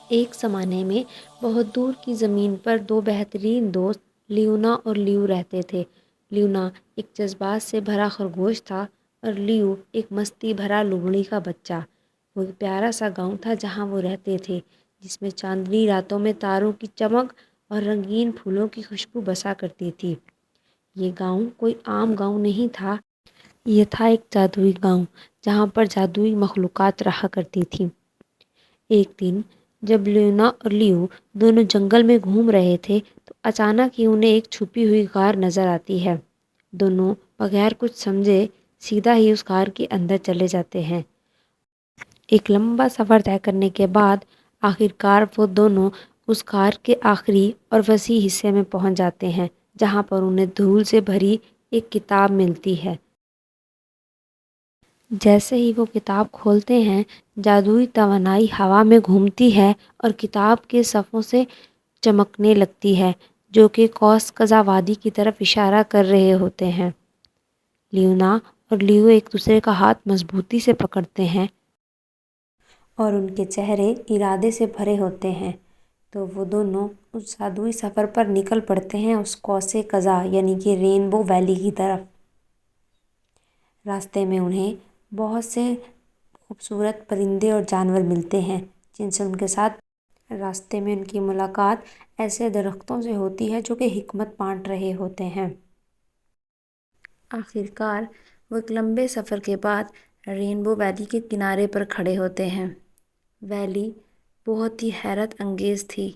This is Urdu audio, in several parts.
ایک زمانے میں بہت دور کی زمین پر دو بہترین دوست لیونا اور لیو رہتے تھے۔ لیونا ایک جذبات سے بھرا خرگوش تھا اور لیو ایک مستی بھرا لومڑی کا بچہ۔ وہ ایک پیارا سا گاؤں تھا جہاں وہ رہتے تھے، جس میں چاندنی راتوں میں تاروں کی چمک اور رنگین پھولوں کی خوشبو بسا کرتی تھی۔ یہ گاؤں کوئی عام گاؤں نہیں تھا، یہ تھا ایک جادوئی گاؤں جہاں پر جادوئی مخلوقات رہا کرتی تھیں۔ ایک دن جب لیونا اور لیو دونوں جنگل میں گھوم رہے تھے تو اچانک ہی انہیں ایک چھپی ہوئی غار نظر آتی ہے۔ دونوں بغیر کچھ سمجھے سیدھا ہی اس غار کے اندر چلے جاتے ہیں۔ ایک لمبا سفر طے کرنے کے بعد آخرکار وہ دونوں اس غار کے آخری اور وسیع حصے میں پہنچ جاتے ہیں، جہاں پر انہیں دھول سے بھری ایک کتاب ملتی ہے۔ جیسے ہی وہ کتاب کھولتے ہیں، جادوئی توانائی ہوا میں گھومتی ہے اور کتاب کے صفحوں سے چمکنے لگتی ہے، جو کہ قوس قزح وادی کی طرف اشارہ کر رہے ہوتے ہیں۔ لیونا اور لیو ایک دوسرے کا ہاتھ مضبوطی سے پکڑتے ہیں اور ان کے چہرے ارادے سے بھرے ہوتے ہیں، تو وہ دونوں اس جادوئی سفر پر نکل پڑتے ہیں، اس قوس قزح یعنی کہ رینبو ویلی کی طرف۔ راستے میں انہیں بہت سے خوبصورت پرندے اور جانور ملتے ہیں، جن سے ان کے ساتھ راستے میں ان کی ملاقات ایسے درختوں سے ہوتی ہے جو کہ حکمت بانٹ رہے ہوتے ہیں۔ آخرکار وہ ایک لمبے سفر کے بعد رینبو ویلی کے کنارے پر کھڑے ہوتے ہیں۔ ویلی بہت ہی حیرت انگیز تھی،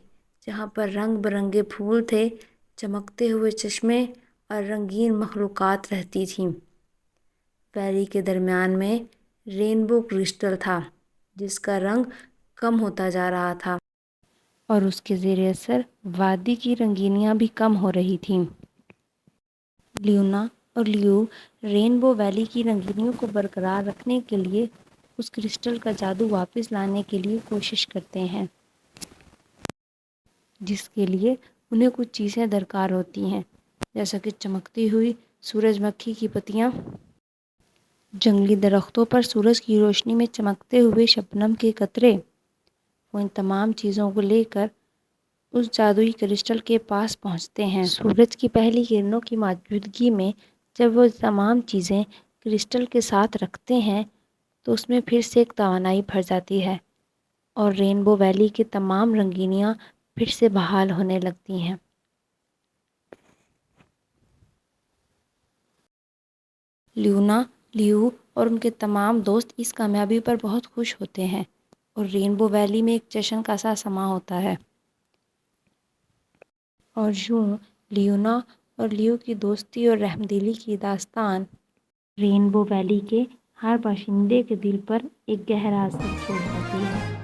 جہاں پر رنگ برنگے پھول تھے، چمکتے ہوئے چشمے اور رنگین مخلوقات رہتی تھیں۔ ویلی کے درمیان میں رینبو کرسٹل تھا، جس کا رنگ کم ہوتا جا رہا تھا اور اس کے زیر اثر وادی کی رنگینیاں بھی کم ہو رہی تھیں۔ لیونا اور لیو رینبو ویلی کی رنگینیوں کو برقرار رکھنے کے لیے اس کرسٹل کا جادو واپس لانے کے لیے کوشش کرتے ہیں، جس کے لیے انہیں کچھ چیزیں درکار ہوتی ہیں، جیسا کہ چمکتی ہوئی سورج مکھی کی پتیاں، جنگلی درختوں پر سورج کی روشنی میں چمکتے ہوئے شبنم کے قطرے۔ وہ ان تمام چیزوں کو لے کر اس جادوئی کرسٹل کے پاس پہنچتے ہیں۔ سورج کی پہلی کرنوں کی موجودگی میں جب وہ تمام چیزیں کرسٹل کے ساتھ رکھتے ہیں تو اس میں پھر سے ایک توانائی بھر جاتی ہے اور رینبو ویلی کی تمام رنگینیاں پھر سے بحال ہونے لگتی ہیں۔ لیونا، لیو اور ان کے تمام دوست اس کامیابی پر بہت خوش ہوتے ہیں اور رینبو ویلی میں ایک جشن کا سا سما ہوتا ہے۔ اور یوں لیونا اور لیو کی دوستی اور رحم دلی کی داستان رینبو ویلی کے ہر باشندے کے دل پر ایک گہرا اثر چھوڑ جاتی ہے۔